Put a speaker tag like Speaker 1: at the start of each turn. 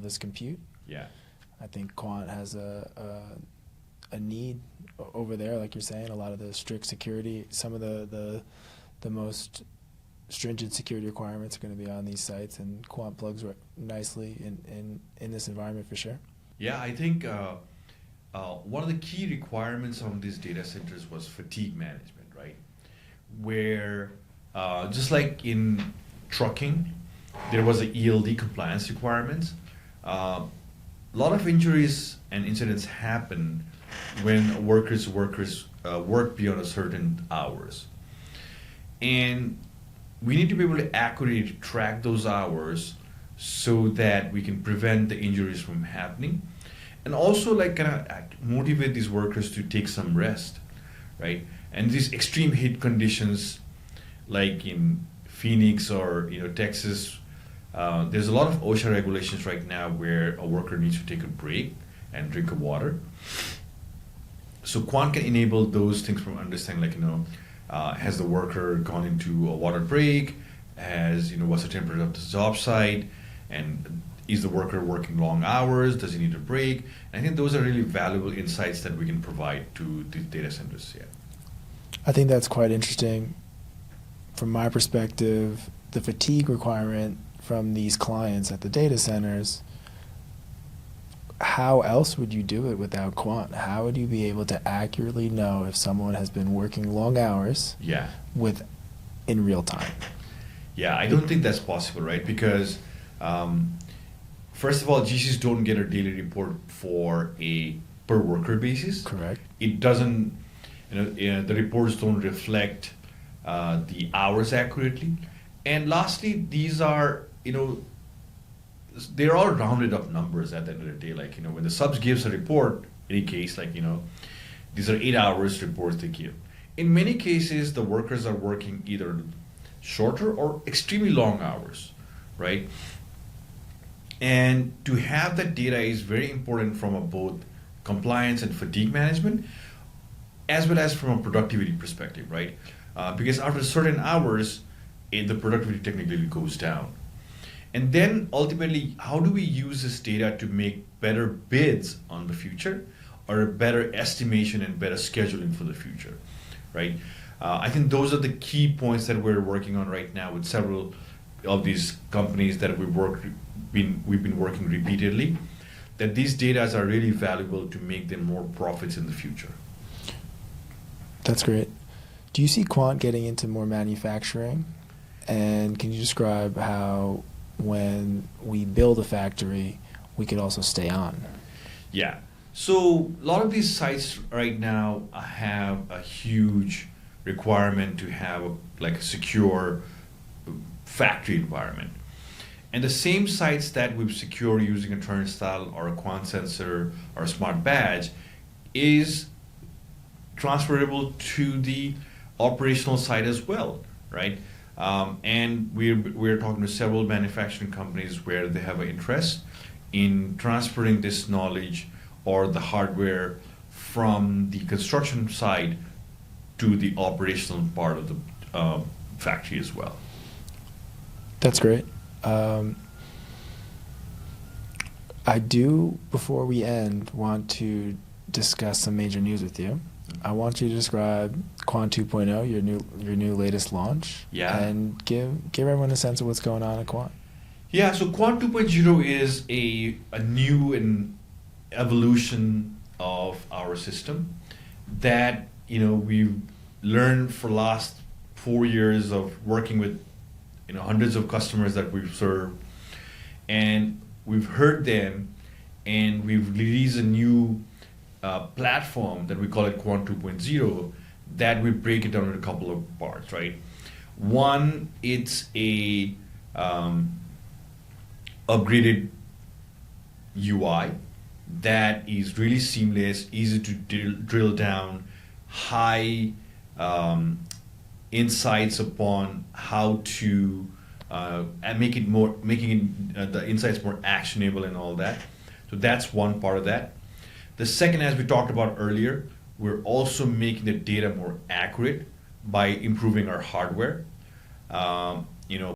Speaker 1: this compute.
Speaker 2: Yeah.
Speaker 1: I think Kwant has a need over there, like you're saying, a lot of the strict security, some of the most stringent security requirements are going to be on these sites, and Kwant plugs nicely in this environment for sure.
Speaker 2: Yeah, I think one of the key requirements on these data centers was fatigue management, right? Where just like in trucking, there was a ELD compliance requirements. A lot of injuries and incidents happen when workers work beyond a certain hours, and we need to be able to accurately track those hours so that we can prevent the injuries from happening, and also like kind of motivate these workers to take some rest, right? And these extreme heat conditions, like in Phoenix or Texas, there's a lot of OSHA regulations right now where a worker needs to take a break and drink a water. So Quant can enable those things from understanding, like has the worker gone into a water break? What's the temperature of the job site? And is the worker working long hours? Does he need a break? And I think those are really valuable insights that we can provide to the data centers. Yeah.
Speaker 1: I think that's quite interesting. From my perspective, the fatigue requirement from these clients at the data centers, how else would you do it without Quant? How would you be able to accurately know if someone has been working long hours in real time?
Speaker 2: Yeah, I don't think that's possible, right? Because first of all, GCs don't get a daily report for a per worker basis.
Speaker 1: Correct.
Speaker 2: It doesn't, the reports don't reflect the hours accurately. And lastly, these are, they're all rounded up numbers at the end of the day. Like, when the subs gives a report, in any case, like, these are 8 hours reports they give. In many cases, the workers are working either shorter or extremely long hours, right? And to have that data is very important from a both compliance and fatigue management, as well as from a productivity perspective, right? Because after certain hours, the productivity technically goes down. And then ultimately, how do we use this data to make better bids on the future, or a better estimation and better scheduling for the future, right? I think those are the key points that we're working on right now with several of these companies that we've been working repeatedly, that these data are really valuable to make them more profits in the future.
Speaker 1: That's great. Do you see Quant getting into more manufacturing? And can you describe how, when we build a factory, we could also stay on?
Speaker 2: Yeah. So a lot of these sites right now have a huge requirement to have a secure factory environment. And the same sites that we've secured using a turnstile or a Quant sensor or a smart badge is transferable to the operational side as well, right? And we're talking to several manufacturing companies where they have an interest in transferring this knowledge or the hardware from the construction side to the operational part of the factory as well.
Speaker 1: That's great. I do, before we end, want to discuss some major news with you. I want you to describe Kwant 2.0, your new latest launch, and give everyone a sense of what's going on at Kwant.
Speaker 2: Yeah, so Kwant 2.0 is a new and evolution of our system that we've learned for the last 4 years of working with hundreds of customers that we've served, and we've heard them, and we've released a new platform that we call it Kwant 2.0, that we break it down in a couple of parts, right? One, it's a upgraded UI that is really seamless, easy to drill down, high insights upon how to and making the insights more actionable and all that. So that's one part of that. The second, as we talked about earlier, we're also making the data more accurate by improving our hardware.